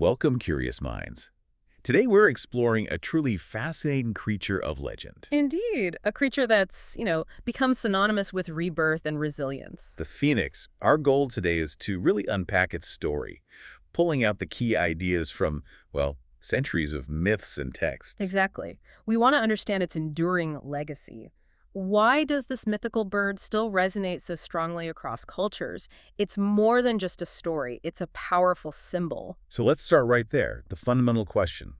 Welcome, curious minds. Today we're exploring a truly fascinating creature of legend. Indeed, a creature that's, become synonymous with rebirth and resilience. The phoenix. Our goal today is to really unpack its story, pulling out the key ideas from, well, centuries of myths and texts. Exactly. We want to understand its enduring legacy. Why does this mythical bird still resonate so strongly across cultures? It's more than just a story. It's a powerful symbol. So let's start right there. The fundamental question.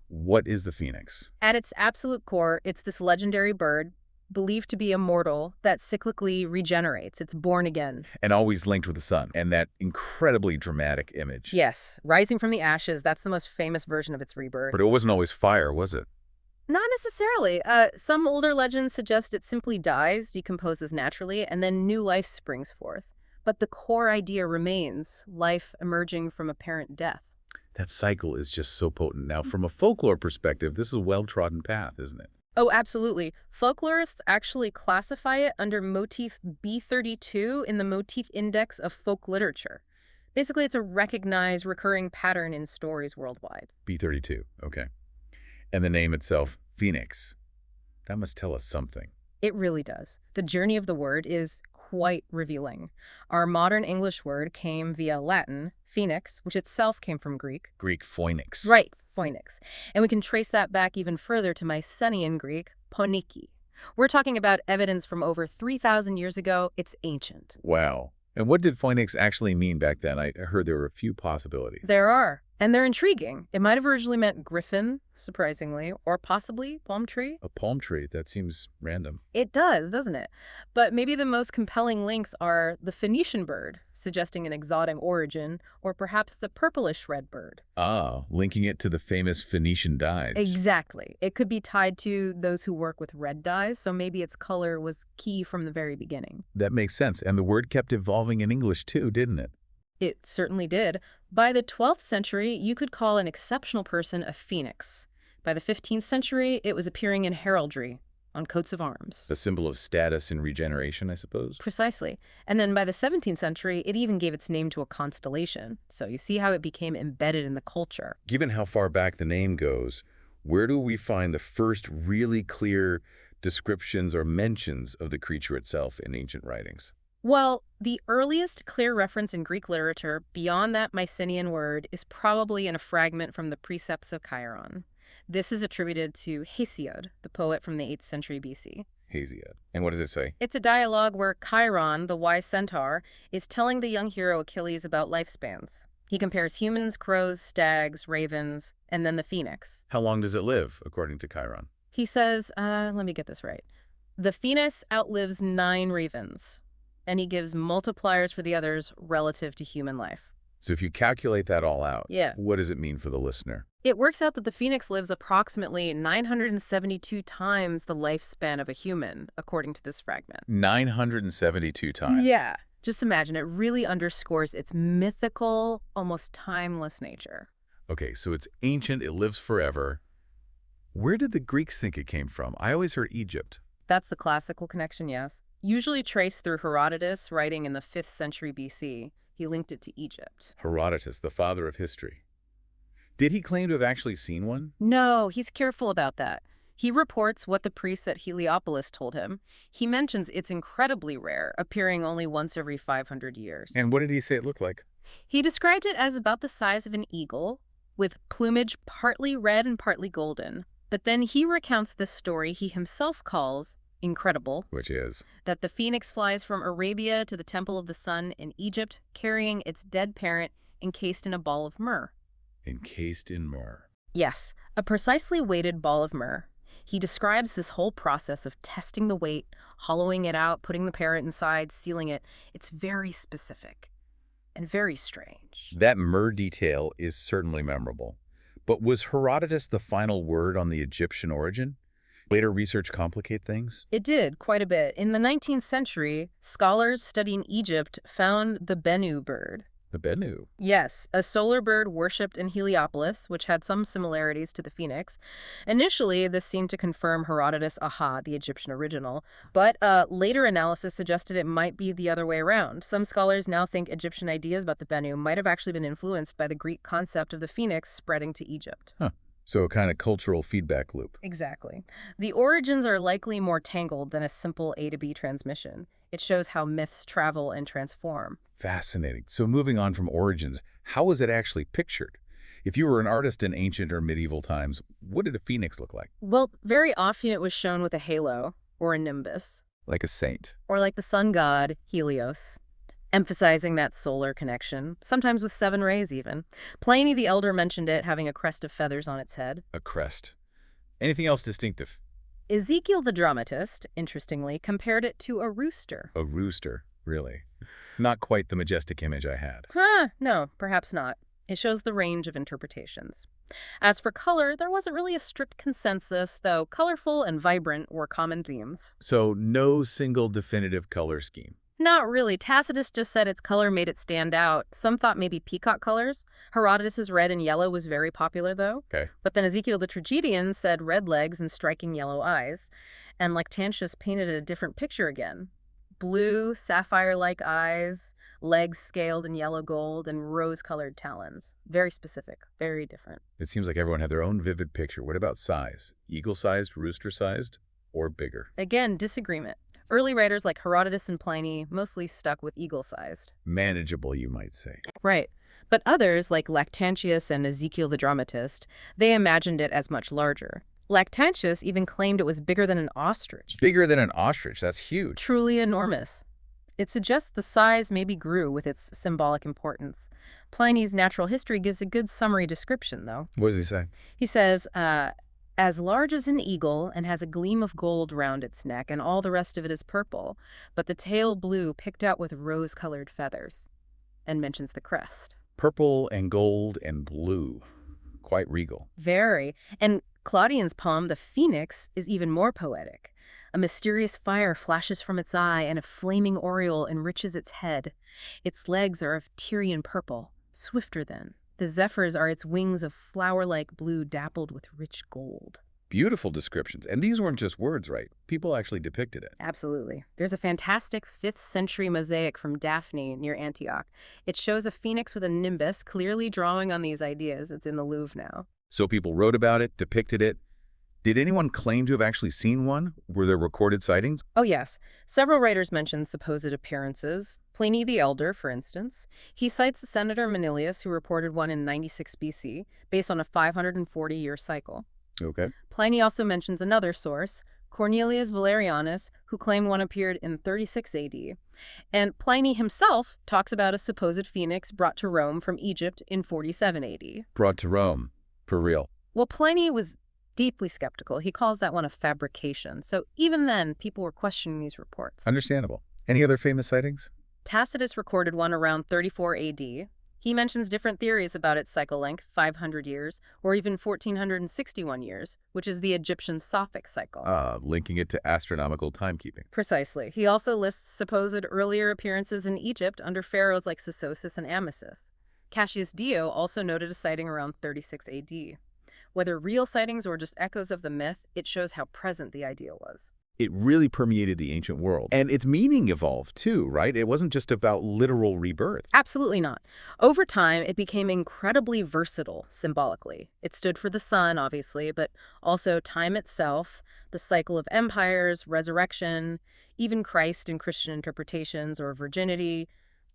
What is the phoenix? At its absolute core, it's this legendary bird, believed to be immortal, that cyclically regenerates. It's born again. And always linked with the sun, and that incredibly dramatic image. Yes, rising from the ashes, that's the most famous version of its rebirth. But it wasn't always fire, was it? Not necessarily. Some older legends suggest it simply dies, decomposes naturally, and then new life springs forth. But the core idea remains, life emerging from apparent death. That cycle is just so potent. Now, from a folklore perspective, this is a well-trodden path, isn't it? Oh, absolutely. Folklorists actually classify it under motif B32 in the Motif Index of Folk Literature. Basically, it's a recognized recurring pattern in stories worldwide. B32, okay. And the name itself, Phoenix. That must tell us something. It really does. The journey of the word is quite revealing. Our modern English word came via Latin, phoenix, which itself came from Greek. Greek phoenix. Right, phoenix. And we can trace that back even further to Mycenaean Greek, poniki. We're talking about evidence from over 3,000 years ago. It's ancient. Wow. And what did phoenix actually mean back then? I heard there were a few possibilities. There are. And they're intriguing. It might have originally meant griffin, surprisingly, or possibly palm tree. A palm tree? That seems random. It does, doesn't it? But maybe the most compelling links are the Phoenician bird, suggesting an exotic origin, or perhaps the purplish red bird. Ah, linking it to the famous Phoenician dyes. Exactly. It could be tied to those who work with red dyes, so maybe its color was key from the very beginning. That makes sense. And the word kept evolving in English too, didn't it? It certainly did. By the 12th century, you could call an exceptional person a phoenix. By the 15th century, it was appearing in heraldry, on coats of arms. A symbol of status and regeneration, I suppose? Precisely. And then by the 17th century, it even gave its name to a constellation. So you see how it became embedded in the culture. Given how far back the name goes, where do we find the first really clear descriptions or mentions of the creature itself in ancient writings? Well, the earliest clear reference in Greek literature beyond that Mycenaean word is probably in a fragment from the Precepts of Chiron. This is attributed to Hesiod, the poet from the 8th century BC. Hesiod. And what does it say? It's a dialogue where Chiron, the wise centaur, is telling the young hero Achilles about lifespans. He compares humans, crows, stags, ravens, and then the phoenix. How long does it live, according to Chiron? He says, let me get this right. The phoenix outlives 9 ravens, and he gives multipliers for the others relative to human life. So if you calculate that all out, Yeah. What does it mean for the listener? It works out that the phoenix lives approximately 972 times the lifespan of a human, according to this fragment. 972 times. Yeah. Just imagine, it really underscores its mythical, almost timeless nature. Okay, so it's ancient, it lives forever. Where did the Greeks think it came from? I always heard Egypt. That's the classical connection, yes. Usually traced through Herodotus, writing in the 5th century BC. He linked it to Egypt. Herodotus, the father of history. Did he claim to have actually seen one? No, he's careful about that. He reports what the priests at Heliopolis told him. He mentions it's incredibly rare, appearing only once every 500 years. And what did he say it looked like? He described it as about the size of an eagle, with plumage partly red and partly golden. But then he recounts this story he himself calls incredible, Which is? that the phoenix flies from Arabia to the Temple of the Sun in Egypt, carrying its dead parent encased in a ball of myrrh. Encased in myrrh. Yes, a precisely weighted ball of myrrh. He describes this whole process of testing the weight, hollowing it out, putting the parent inside, sealing it. It's very specific and very strange. That myrrh detail is certainly memorable. But was Herodotus the final word on the Egyptian origin? Later research complicate things? It did, quite a bit. In the 19th century, scholars studying Egypt found the Bennu bird. The Bennu. Yes, a solar bird worshipped in Heliopolis, which had some similarities to the phoenix. Initially, this seemed to confirm Herodotus' Aha, the Egyptian original, but later analysis suggested it might be the other way around. Some scholars now think Egyptian ideas about the Bennu might have actually been influenced by the Greek concept of the phoenix spreading to Egypt. Huh. So a kind of cultural feedback loop. Exactly. The origins are likely more tangled than a simple A to B transmission. It shows how myths travel and transform. Fascinating. So moving on from origins, how was it actually pictured? If you were an artist in ancient or medieval times, what did a phoenix look like? Well, very often it was shown with a halo or a nimbus, Like a saint. or like the sun god, Helios, emphasizing that solar connection, sometimes with 7 rays even. Pliny the Elder mentioned it having a crest of feathers on its head. A crest. Anything else distinctive? Ezekiel the dramatist, interestingly, compared it to a rooster. A rooster, really. Not quite the majestic image I had. No, perhaps not. It shows the range of interpretations. As for color, there wasn't really a strict consensus, though colorful and vibrant were common themes. So no single definitive color scheme. Not really. Tacitus just said its color made it stand out. Some thought maybe peacock colors. Herodotus's red and yellow was very popular, though. Okay. But then Ezekiel the tragedian said red legs and striking yellow eyes. And Lactantius painted a different picture again. Blue, sapphire-like eyes, legs scaled in yellow gold, and rose-colored talons. Very specific, very different. It seems like everyone had their own vivid picture. What about size? Eagle-sized, rooster-sized, or bigger? Again, disagreement. Early writers like Herodotus and Pliny mostly stuck with eagle-sized. Manageable, you might say. Right. But others, like Lactantius and Ezekiel the dramatist, they imagined it as much larger. Lactantius even claimed it was bigger than an ostrich. Bigger than an ostrich. That's huge. Truly enormous. It suggests the size maybe grew with its symbolic importance. Pliny's Natural History gives a good summary description, though. What does he say? He says, as large as an eagle and has a gleam of gold round its neck, and all the rest of it is purple, but the tail blue picked out with rose-colored feathers, and mentions the crest. Purple and gold and blue. Quite regal. Very. And Claudian's poem, The Phoenix, is even more poetic. A mysterious fire flashes from its eye, and a flaming aureole enriches its head. Its legs are of Tyrian purple, swifter than. The zephyrs are its wings of flower-like blue dappled with rich gold. Beautiful descriptions. And these weren't just words, right? People actually depicted it. Absolutely. There's a fantastic 5th century mosaic from Daphne near Antioch. It shows a phoenix with a nimbus, clearly drawing on these ideas. It's in the Louvre now. So people wrote about it, depicted it. Did anyone claim to have actually seen one? Were there recorded sightings? Oh, yes. Several writers mention supposed appearances. Pliny the Elder, for instance. He cites Senator Manilius, who reported one in 96 BC, based on a 540-year cycle. Okay. Pliny also mentions another source, Cornelius Valerianus, who claimed one appeared in 36 AD. And Pliny himself talks about a supposed phoenix brought to Rome from Egypt in 47 AD. Brought to Rome. For real. Well, Pliny was deeply skeptical. He calls that one a fabrication. So even then, people were questioning these reports. Understandable. Any other famous sightings? Tacitus recorded one around 34 AD. He mentions different theories about its cycle length, 500 years, or even 1461 years, which is the Egyptian Sothic cycle. Linking it to astronomical timekeeping. Precisely. He also lists supposed earlier appearances in Egypt under pharaohs like Sesostris and Amasis. Cassius Dio also noted a sighting around 36 AD. Whether real sightings or just echoes of the myth, it shows how present the idea was. It really permeated the ancient world. And its meaning evolved too, right? It wasn't just about literal rebirth. Absolutely not. Over time, it became incredibly versatile symbolically. It stood for the sun, obviously, but also time itself, the cycle of empires, resurrection, even Christ in Christian interpretations or virginity,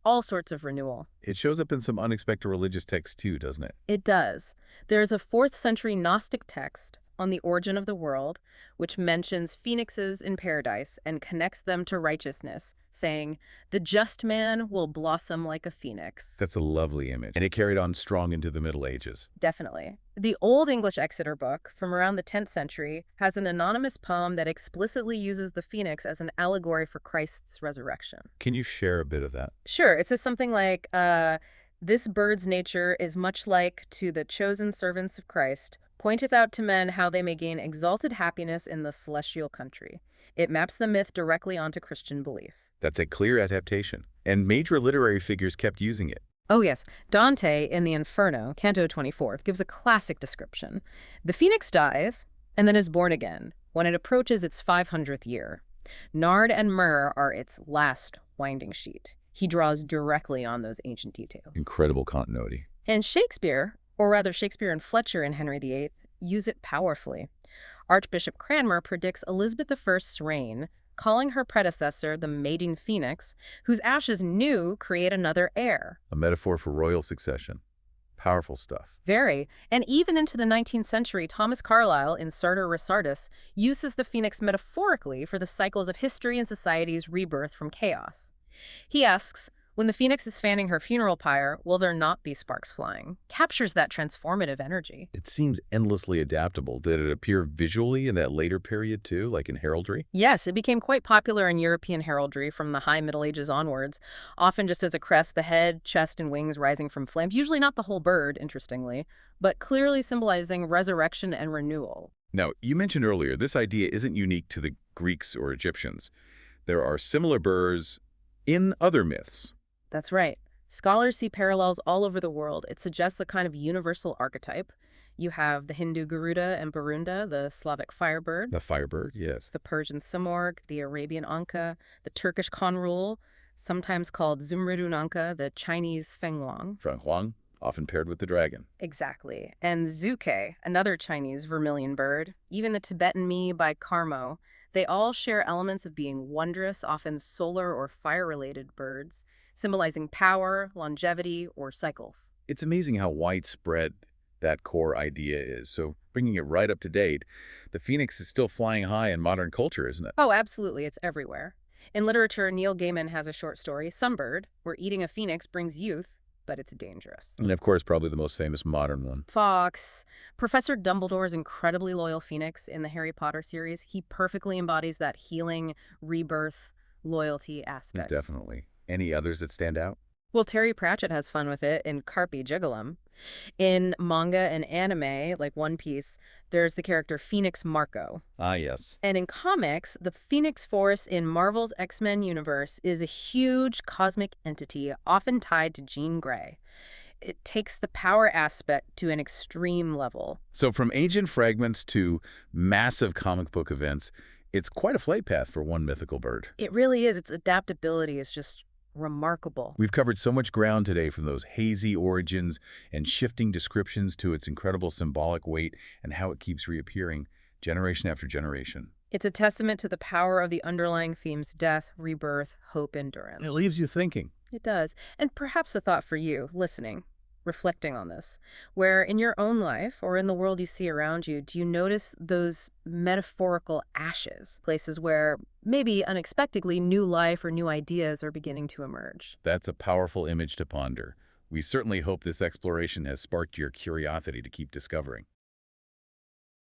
all sorts of renewal. It shows up in some unexpected religious texts too, doesn't it? It does. There is a 4th century Gnostic text on the origin of the world, which mentions phoenixes in paradise and connects them to righteousness, saying, "The just man will blossom like a phoenix." That's a lovely image. And it carried on strong into the Middle Ages. Definitely. The Old English Exeter book, from around the 10th century, has an anonymous poem that explicitly uses the phoenix as an allegory for Christ's resurrection. Can you share a bit of that? Sure, it says something like, this bird's nature is much like to the chosen servants of Christ, pointeth out to men how they may gain exalted happiness in the celestial country. It maps the myth directly onto Christian belief. That's a clear adaptation. And major literary figures kept using it. Oh, yes. Dante in the Inferno, Canto 24, gives a classic description. The phoenix dies and then is born again when it approaches its 500th year. Nard and myrrh are its last winding sheet. He draws directly on those ancient details. Incredible continuity. And Shakespeare, or rather Shakespeare and Fletcher in Henry VIII, use it powerfully. Archbishop Cranmer predicts Elizabeth I's reign, calling her predecessor the maiden phoenix, whose ashes new create another heir. A metaphor for royal succession. Powerful stuff. Very. And even into the 19th century, Thomas Carlyle in Sartor Resartus uses the phoenix metaphorically for the cycles of history and society's rebirth from chaos. He asks, when the phoenix is fanning her funeral pyre, will there not be sparks flying? Captures that transformative energy. It seems endlessly adaptable. Did it appear visually in that later period too, like in heraldry? Yes, it became quite popular in European heraldry from the High Middle Ages onwards, often just as a crest, the head, chest, and wings rising from flames, usually not the whole bird, interestingly, but clearly symbolizing resurrection and renewal. Now, you mentioned earlier, this idea isn't unique to the Greeks or Egyptians. There are similar birds in other myths. That's right. Scholars see parallels all over the world. It suggests a kind of universal archetype. You have the Hindu Garuda and Barunda, the Slavic firebird, The firebird, yes. the Persian Simorgh, the Arabian Anka, the Turkish Konrul, sometimes called Zumridun Anka, the Chinese Fenghuang. Huang, often paired with the dragon. Exactly. And Zuke, another Chinese vermilion bird, even the Tibetan Mi by Carmo, they all share elements of being wondrous, often solar or fire-related birds, symbolizing power, longevity, or cycles. It's amazing how widespread that core idea is. So bringing it right up to date, the phoenix is still flying high in modern culture, isn't it? Oh, absolutely. It's everywhere. In literature, Neil Gaiman has a short story, Sunbird, where eating a phoenix brings youth, but it's dangerous. And of course, probably the most famous modern one. Fox, Professor Dumbledore's incredibly loyal phoenix in the Harry Potter series, he perfectly embodies that healing, rebirth, loyalty aspect. Definitely. Any others that stand out? Well, Terry Pratchett has fun with it in Carpe Jiggalum. In manga and anime, like One Piece, there's the character Phoenix Marco. Ah, yes. And in comics, the Phoenix Force in Marvel's X-Men universe is a huge cosmic entity, often tied to Jean Grey. It takes the power aspect to an extreme level. So from ancient fragments to massive comic book events, it's quite a flight path for one mythical bird. It really is. Its adaptability is just remarkable. We've covered so much ground today, from those hazy origins and shifting descriptions to its incredible symbolic weight and how it keeps reappearing generation after generation. It's a testament to the power of the underlying themes: death, rebirth, hope, endurance. It leaves you thinking. It does. And perhaps a thought for you, listening, reflecting on this, where in your own life or in the world you see around you, do you notice those metaphorical ashes, places where maybe unexpectedly new life or new ideas are beginning to emerge? That's a powerful image to ponder. We certainly hope this exploration has sparked your curiosity to keep discovering.